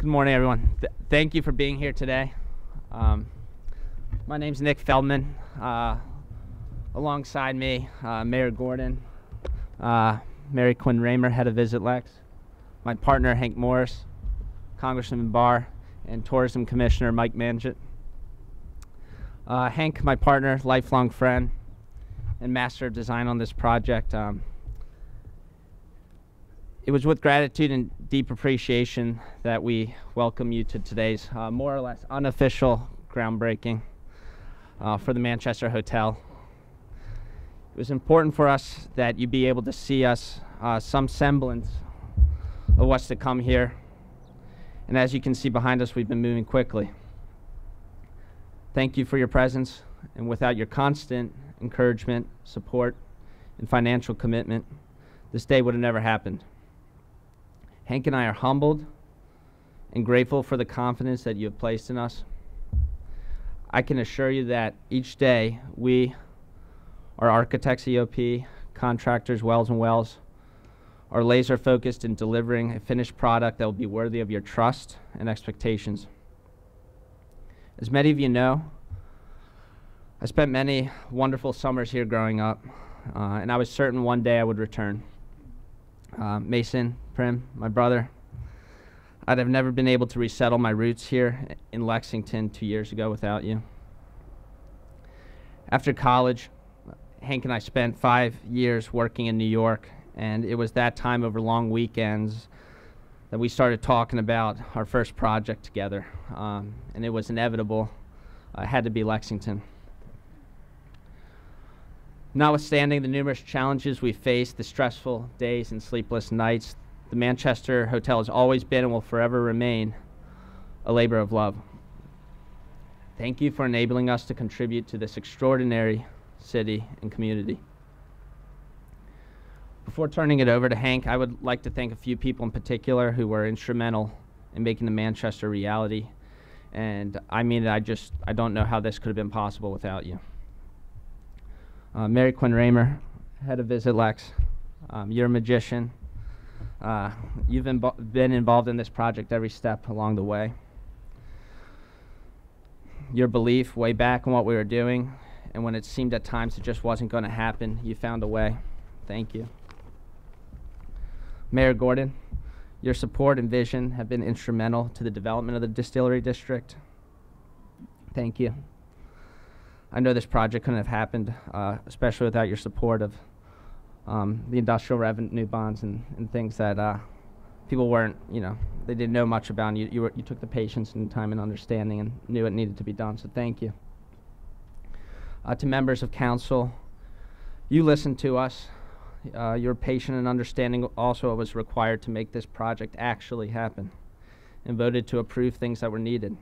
Good morning, everyone. Thank you for being here today. My name's Nick Feldman. Alongside me, Mayor Gorton, Mary Quinn Raymer, head of Visit Lex, my partner Hank Morris, Congressman Barr, and Tourism Commissioner Mike MANGEOT. Hank, my partner, lifelong friend, and master of design on this project. It was with gratitude and deep appreciation that we welcome you to today's more or less unofficial groundbreaking for the Manchester Hotel. It was important for us that you be able to see us, some semblance of what's to come here. And as you can see behind us, we've been moving quickly. Thank you for your presence, and without your constant encouragement, support, and financial commitment, this day would have never happened. Hank and I are humbled and grateful for the confidence that you have placed in us. I can assure you that each day we, our architects, EOP, contractors, Wells & Wells, are laser focused in delivering a finished product that will be worthy of your trust and expectations. As many of you know, I spent many wonderful summers here growing up, and I was certain one day I would return. Mason, Prim, my brother, I'd have never been able to resettle my roots here in Lexington 2 years ago without you. After college, Hank and I spent 5 years working in New York, and it was that time over long weekends that we started talking about our first project together, and it was inevitable. It had to be Lexington. Notwithstanding the numerous challenges we faced, the stressful days and sleepless nights, the Manchester Hotel has always been and will forever remain a labor of love. Thank you for enabling us to contribute to this extraordinary city and community. Before turning it over to Hank, I would like to thank a few people in particular who were instrumental in making the Manchester reality. And I mean, I don't know how this could have been possible without you. Mary Quinn Raymer, head of Visit Lex, you're a magician. You've been involved in this project every step along the way. Your belief way back in what we were doing, and when it seemed at times it just wasn't going to happen, you found a way. Thank you. Mayor Gorton, your support and vision have been instrumental to the development of the Distillery District. Thank you. I know this project couldn't have happened, especially without your support of the industrial revenue bonds and things that people weren't, they didn't know much about. And you took the patience and time and understanding and knew it needed to be done, so thank you. To members of council, you listened to us. You're patient and understanding also what was required to make this project actually happen, and voted to approve things that were needed.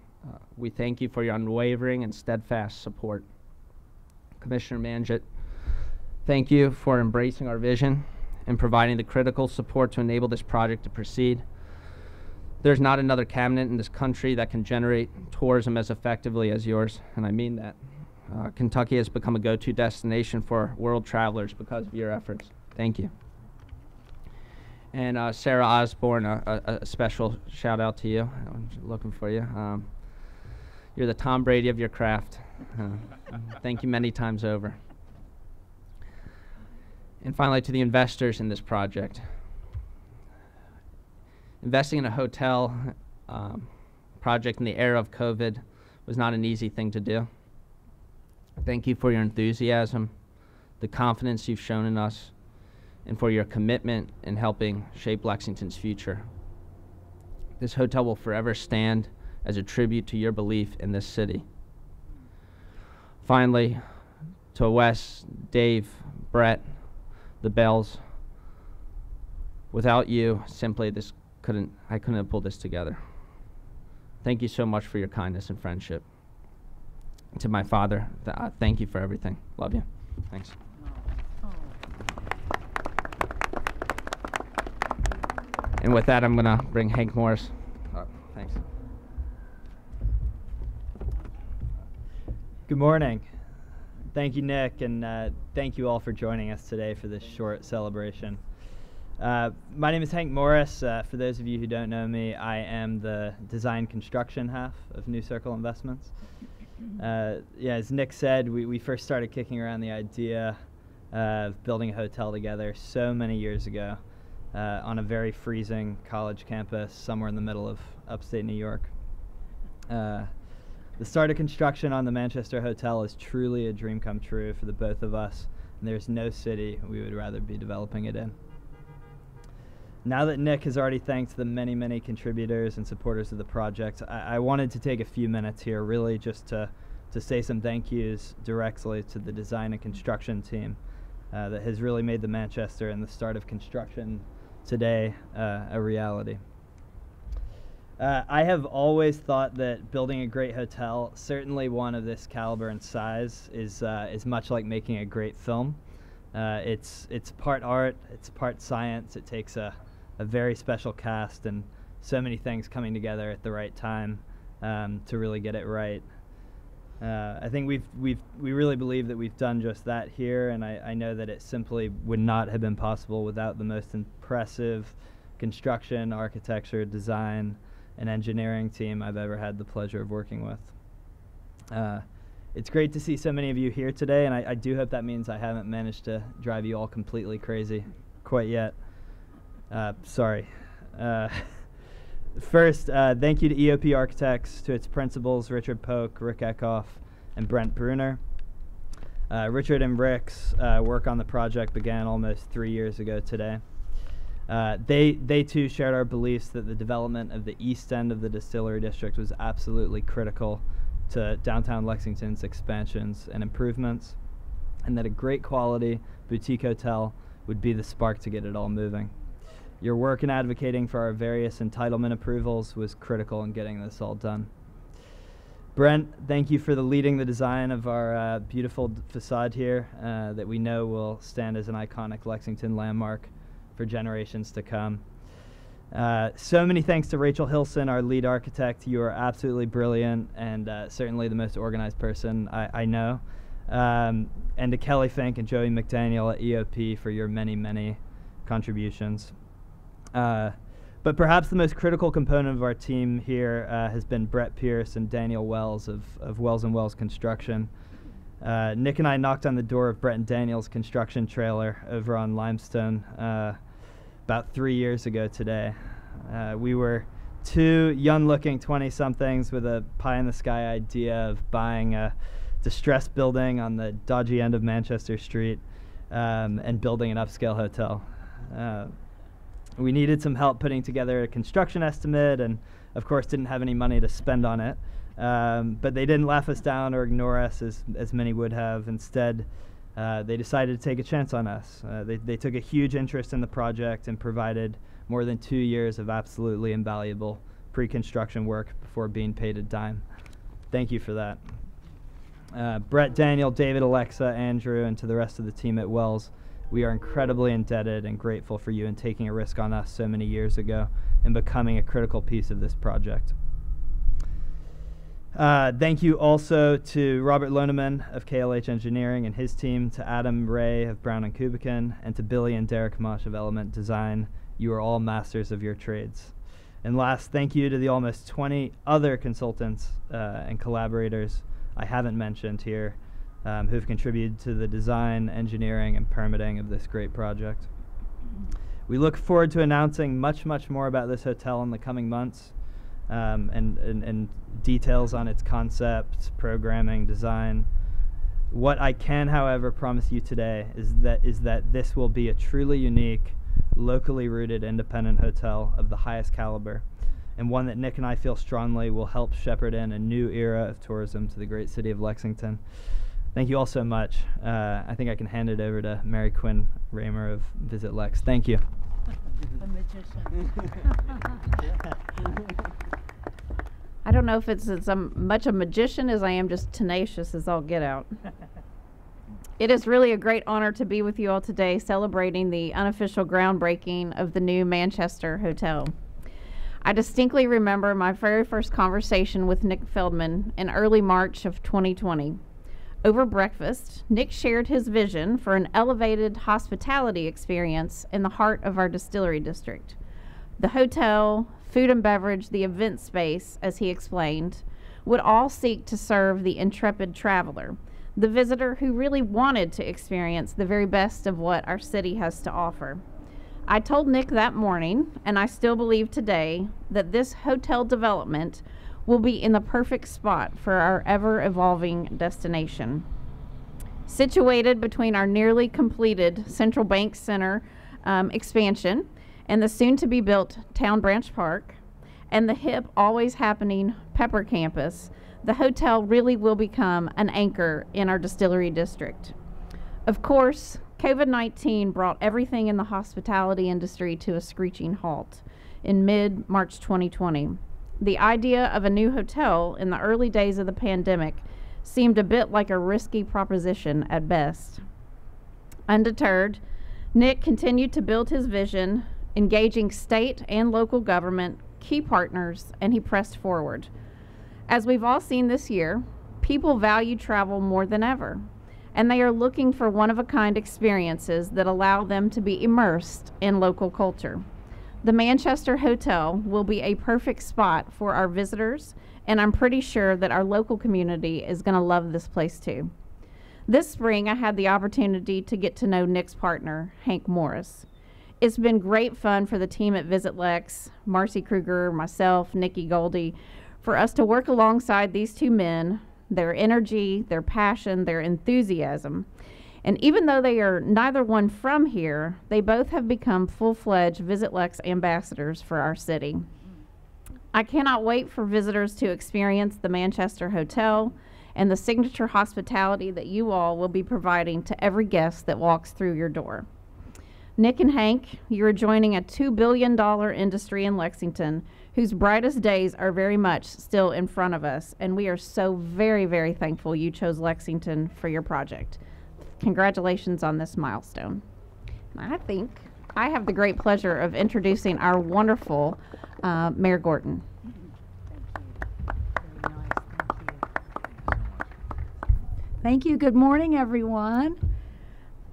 We thank you for your unwavering and steadfast support. Commissioner MANGEOT, thank you for embracing our vision and providing the critical support to enable this project to proceed. There's not another cabinet in this country that can generate tourism as effectively as yours, and I mean that. Kentucky has become a go-to destination for world travelers because of your efforts. Thank you. And Sarah Osborne, a special shout out to you. I'm looking for you. You're the Tom Brady of your craft. Thank you many times over. And finally, to the investors in this project. Investing in a hotel project in the era of COVID was not an easy thing to do. Thank you for your enthusiasm, the confidence you've shown in us, and for your commitment in helping shape Lexington's future. This hotel will forever stand as a tribute to your belief in this city. Finally, to Wes, Dave, Brett, the Bells, without you, simply I couldn't have pulled this together. Thank you so much for your kindness and friendship. To my father, thank you for everything. Love you. Thanks. And with that, I'm going to bring Hank Morris up. Thanks. Good morning. Thank you, Nick, and thank you all for joining us today for this short celebration. My name is Hank Morris. For those of you who don't know me, I am the design construction half of New Circle Investments. As Nick said, we first started kicking around the idea of building a hotel together so many years ago on a very freezing college campus somewhere in the middle of upstate New York. The start of construction on the Manchester Hotel is truly a dream come true for the both of us, and there's no city we would rather be developing it in. Now that Nick has already thanked the many, many contributors and supporters of the project, I wanted to take a few minutes here really just to say some thank yous directly to the design and construction team that has really made the Manchester and the start of construction today a reality. I have always thought that building a great hotel, certainly one of this caliber and size, is much like making a great film. It's part art, it's part science. It takes a very special cast and so many things coming together at the right time to really get it right. I think we really believe that we've done just that here, and I know that it simply would not have been possible without the most impressive construction, architecture, design, and engineering team I've ever had the pleasure of working with. It's great to see so many of you here today, and I do hope that means I haven't managed to drive you all completely crazy quite yet. Sorry. First, thank you to EOP Architects, to its principals, Richard Polk, Rick Eckhoff, and Brent Bruner. Richard and Rick's work on the project began almost 3 years ago today. They too shared our beliefs that the development of the east end of the Distillery District was absolutely critical to downtown Lexington's expansions and improvements, and that a great quality boutique hotel would be the spark to get it all moving. Your work in advocating for our various entitlement approvals was critical in getting this all done. Brent, thank you for leading the design of our beautiful facade here that we know will stand as an iconic Lexington landmark for generations to come. So many thanks to Rachel Hilson, our lead architect. You are absolutely brilliant and certainly the most organized person I know. And to Kelly Fink and Joey McDaniel at EOP for your many, many contributions. But perhaps the most critical component of our team here has been Brett Pierce and Daniel Wells of Wells & Wells Construction. Nick and I knocked on the door of Brett and Daniel's construction trailer over on Limestone about 3 years ago today. We were two young-looking 20-somethings with a pie-in-the-sky idea of buying a distressed building on the dodgy end of Manchester Street and building an upscale hotel. We needed some help putting together a construction estimate and, of course, didn't have any money to spend on it. But they didn't laugh us down or ignore us as many would have. Instead, they decided to take a chance on us. They took a huge interest in the project and provided more than 2 years of absolutely invaluable pre-construction work before being paid a dime. Thank you for that. Brett, Daniel, David, Alexa, Andrew, and to the rest of the team at Wells, we are incredibly indebted and grateful for you in taking a risk on us so many years ago and becoming a critical piece of this project. Thank you also to Robert Loneman of KLH Engineering and his team, to Adam Ray of Brown & Kubican, and to Billy and Derek Mosh of Element Design. You are all masters of your trades. And last, thank you to the almost 20 other consultants and collaborators I haven't mentioned here who've contributed to the design, engineering, and permitting of this great project. We look forward to announcing much, much more about this hotel in the coming months, and details on its concept, programming, design. What I can, however, promise you today is that this will be a truly unique, locally rooted independent hotel of the highest caliber, and one that Nick and I feel strongly will help shepherd in a new era of tourism to the great city of Lexington. Thank you all so much. I think I can hand it over to Mary Quinn Raymer of Visit Lex. Thank you. A magician. I don't know if it's as much a magician as I am just tenacious as all get out. It is really a great honor to be with you all today celebrating the unofficial groundbreaking of the new Manchester Hotel. I distinctly remember my very first conversation with Nick Feldman in early March of 2020. Over breakfast, Nick shared his vision for an elevated hospitality experience in the heart of our Distillery District. The hotel, food and beverage, the event space, as he explained, would all seek to serve the intrepid traveler, the visitor who really wanted to experience the very best of what our city has to offer. I told Nick that morning, and I still believe today, that this hotel development will be in the perfect spot for our ever-evolving destination. Situated between our nearly completed Central Bank Center expansion and the soon-to-be-built Town Branch Park, and the hip, always happening Pepper campus, the hotel really will become an anchor in our Distillery District. Of course, COVID-19 brought everything in the hospitality industry to a screeching halt in mid-March 2020. The idea of a new hotel in the early days of the pandemic seemed a bit like a risky proposition at best. Undeterred, Nick continued to build his vision, engaging state and local government, key partners, and he pressed forward. As we've all seen this year, people value travel more than ever, and they are looking for one-of-a-kind experiences that allow them to be immersed in local culture. The Manchester Hotel will be a perfect spot for our visitors, and I'm pretty sure that our local community is going to love this place too. This spring, I had the opportunity to get to know Nick's partner, Hank Morris. It's been great fun for the team at Visit Lex, Marcy Kruger, myself, Nikki Goldie, for us to work alongside these two men, their energy, their passion, their enthusiasm. And even though they are neither one from here, they both have become full-fledged Visit Lex ambassadors for our city. I cannot wait for visitors to experience the Manchester Hotel and the signature hospitality that you all will be providing to every guest that walks through your door. Nick and Hank, you are joining a $2 billion industry in Lexington whose brightest days are very much still in front of us, and we are so very, very thankful you chose Lexington for your project. Congratulations on this milestone. I think I have the great pleasure of introducing our wonderful Mayor Gorton. Thank you. Good morning, everyone.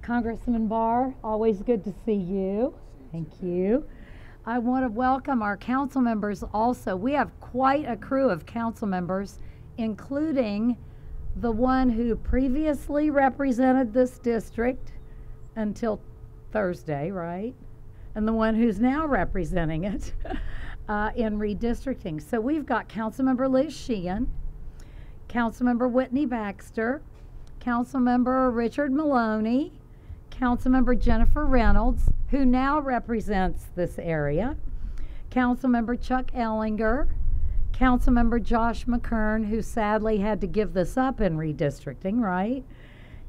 Congressman Barr, always good to see you. Thank you. I want to welcome our council members also. We have quite a crew of council members, including the one who previously represented this district until Thursday, right? And the one who's now representing it in redistricting. So we've got Councilmember Liz Sheehan, Councilmember Whitney Baxter, Councilmember Richard Maloney, Councilmember Jennifer Reynolds, who now represents this area, Councilmember Chuck Ellinger, Councilmember Josh McKern, who sadly had to give this up in redistricting, right?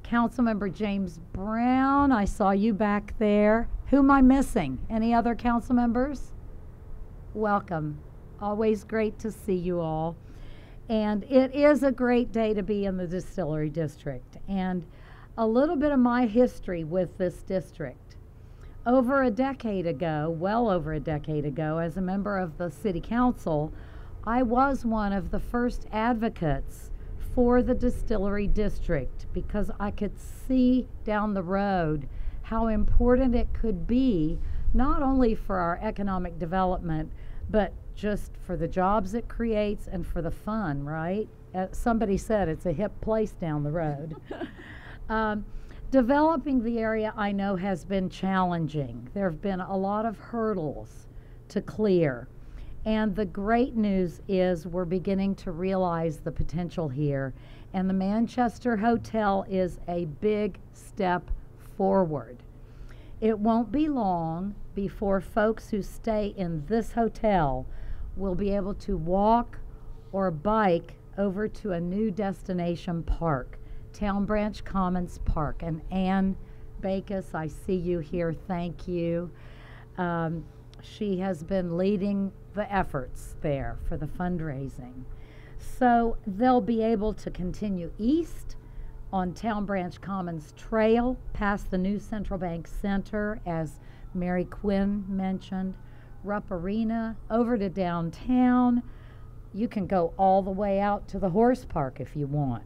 Councilmember James Brown, I saw you back there. Who am I missing? Any other council members? Welcome. Always great to see you all. And it is a great day to be in the Distillery District. And a little bit of my history with this district. Over a decade ago, well over a decade ago, as a member of the City Council, I was one of the first advocates for the Distillery District because I could see down the road how important it could be, not only for our economic development, but just for the jobs it creates and for the fun, right? Somebody said it's a hip place down the road. Developing the area, I know, has been challenging. There have been a lot of hurdles to clear. And the great news is we're beginning to realize the potential here. And the Manchester Hotel is a big step forward. It won't be long before folks who stay in this hotel will be able to walk or bike over to a new destination park, Town Branch Commons Park. And Ann Bacus, I see you here, thank you. She has been leading the efforts there for the fundraising. So they'll be able to continue east on Town Branch Commons Trail, past the new Central Bank Center, as Mary Quinn mentioned, Rupp Arena, over to downtown. You can go all the way out to the horse park if you want.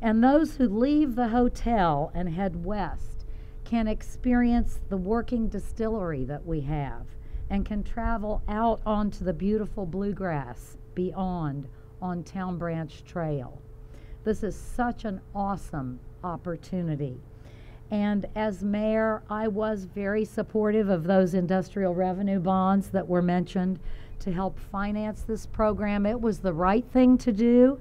And those who leave the hotel and head west can experience the working distillery that we have and can travel out onto the beautiful bluegrass beyond on Town Branch Trail. This is such an awesome opportunity. And as mayor, I was very supportive of those industrial revenue bonds that were mentioned to help finance this program. It was the right thing to do.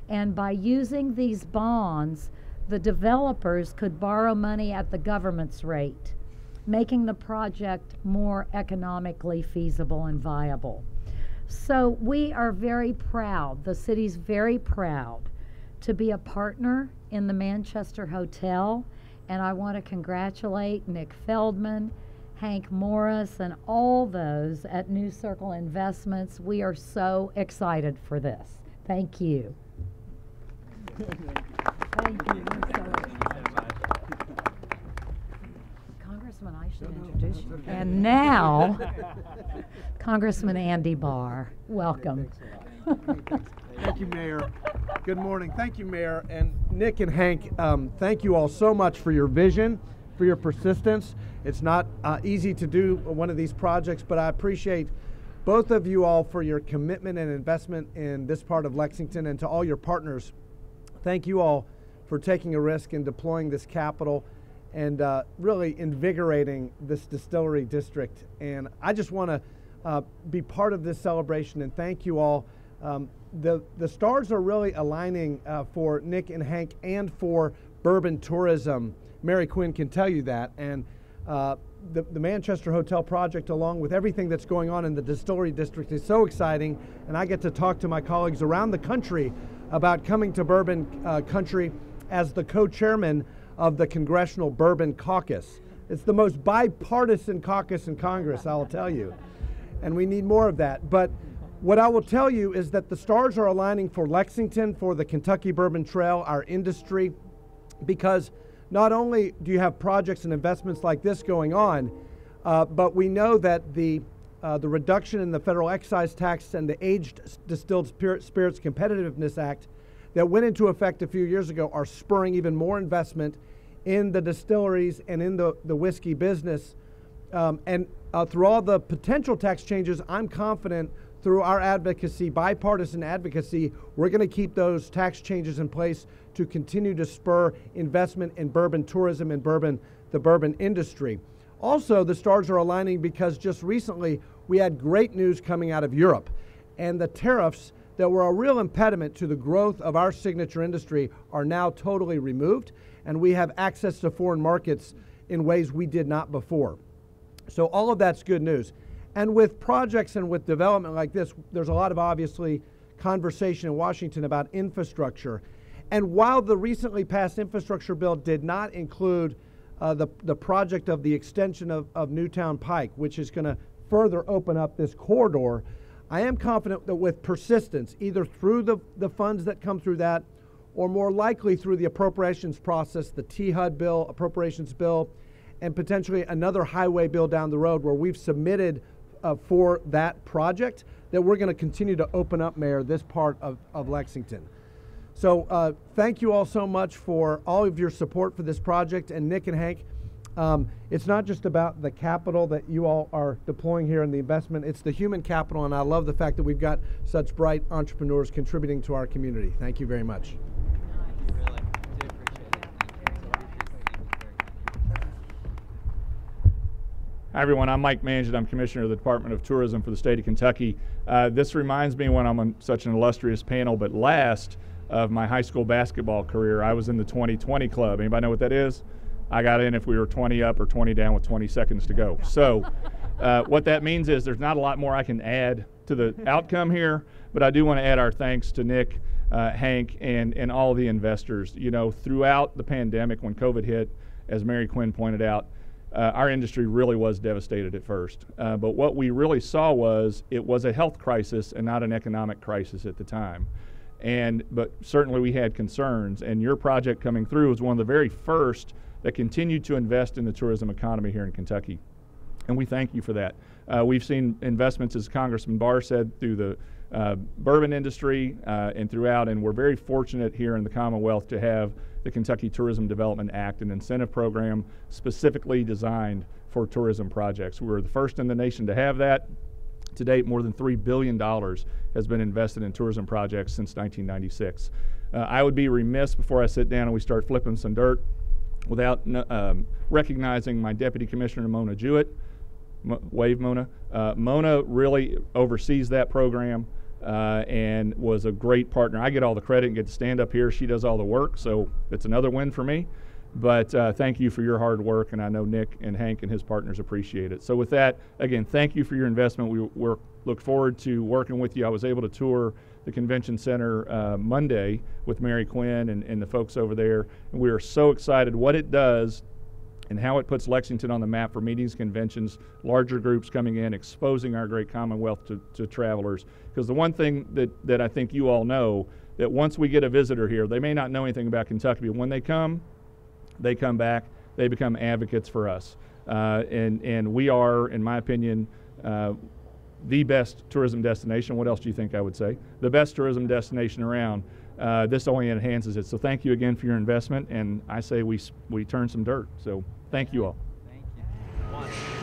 And by using these bonds, the developers could borrow money at the government's rate, making the project more economically feasible and viable. So we are very proud, the city's very proud, to be a partner in the Manchester Hotel. And I want to congratulate Nick Feldman, Hank Morris, and all those at New Circle Investments. We are so excited for this. Thank you. Thank you. Congressman, I should introduce you. And now, Congressman Andy Barr, welcome. Thank you, Mayor. Good morning. Thank you, Mayor. And Nick and Hank, thank you all so much for your vision, for your persistence. It's not easy to do one of these projects, but I appreciate both of you all for your commitment and investment in this part of Lexington, and to all your partners. Thank you all for taking a risk in deploying this capital and really invigorating this distillery district. And I just want to be part of this celebration and thank you all. The stars are really aligning for Nick and Hank and for bourbon tourism. Mary Quinn can tell you that. And the Manchester Hotel project, along with everything that's going on in the Distillery District, is so exciting. And I get to talk to my colleagues around the country about coming to Bourbon Country as the co-chairman of the Congressional Bourbon Caucus. It's the most bipartisan caucus in Congress, I'll tell you. And we need more of that. But what I will tell you is that the stars are aligning for Lexington, for the Kentucky Bourbon Trail, our industry, because not only do you have projects and investments like this going on, but we know that the reduction in the federal excise tax and the Aged Distilled Spirits Competitiveness Act that went into effect a few years ago are spurring even more investment in the distilleries and in the whiskey business. And through all the potential tax changes, I'm confident through our advocacy, bipartisan advocacy, we're going to keep those tax changes in place to continue to spur investment in bourbon tourism and the bourbon industry. Also, the stars are aligning because just recently we had great news coming out of Europe, and the tariffs that were a real impediment to the growth of our signature industry are now totally removed, and we have access to foreign markets in ways we did not before. So all of that's good news. And with projects and with development like this, there's a lot of obviously conversation in Washington about infrastructure. And while the recently passed infrastructure bill did not include the project of the extension of Newtown Pike, which is going to further open up this corridor, I am confident that with persistence, either through the funds that come through that, or more likely through the appropriations process, the THUD bill, appropriations bill, and potentially another highway bill down the road where we've submitted for that project, that we're going to continue to open up, Mayor, this part of Lexington. So thank you all so much for all of your support for this project. And Nick and Hank, it's not just about the capital that you all are deploying here in the investment, it's the human capital, and I love the fact that we've got such bright entrepreneurs contributing to our community. Thank you very much. Hi everyone, I'm Mike MANGEOT. I'm Commissioner of the Department of Tourism for the state of Kentucky. This reminds me when I'm on such an illustrious panel, but last of my high school basketball career, I was in the 20-20 club. Anybody know what that is? I got in if we were 20 up or 20 down with 20 seconds to go. So what that means is there's not a lot more I can add to the outcome here, but I do want to add our thanks to Nick, Hank, and all the investors. You know, throughout the pandemic when COVID hit, as Mary Quinn pointed out, our industry really was devastated at first. But what we really saw was it was a health crisis and not an economic crisis at the time. But certainly we had concerns, and your project coming through was one of the very first that continued to invest in the tourism economy here in Kentucky. And we thank you for that. We've seen investments, as Congressman Barr said, through bourbon industry and throughout, and we're very fortunate here in the Commonwealth to have the Kentucky Tourism Development Act, an incentive program specifically designed for tourism projects. We were the first in the nation to have that. To date, more than $3 billion has been invested in tourism projects since 1996. I would be remiss before I sit down and we start flipping some dirt without recognizing my Deputy Commissioner, Mona Jewett. Wave, Mona. Mona really oversees that program and was a great partner. I get all the credit and get to stand up here. She does all the work, so it's another win for me. But thank you for your hard work, and I know Nick and Hank and his partners appreciate it. So with that, again, thank you for your investment. We look forward to working with you. I was able to tour the convention center Monday with Mary Quinn and the folks over there, and we are so excited what it does and how it puts Lexington on the map for meetings, conventions, larger groups coming in, exposing our great Commonwealth to travelers. Because the one thing that I think you all know, that once we get a visitor here, they may not know anything about Kentucky, but when they come back, they become advocates for us. And we are, in my opinion, the best tourism destination. What else do you think I would say? The best tourism destination around. This only enhances it. So thank you again for your investment, and I say we turn some dirt. So thank you all. Thank you.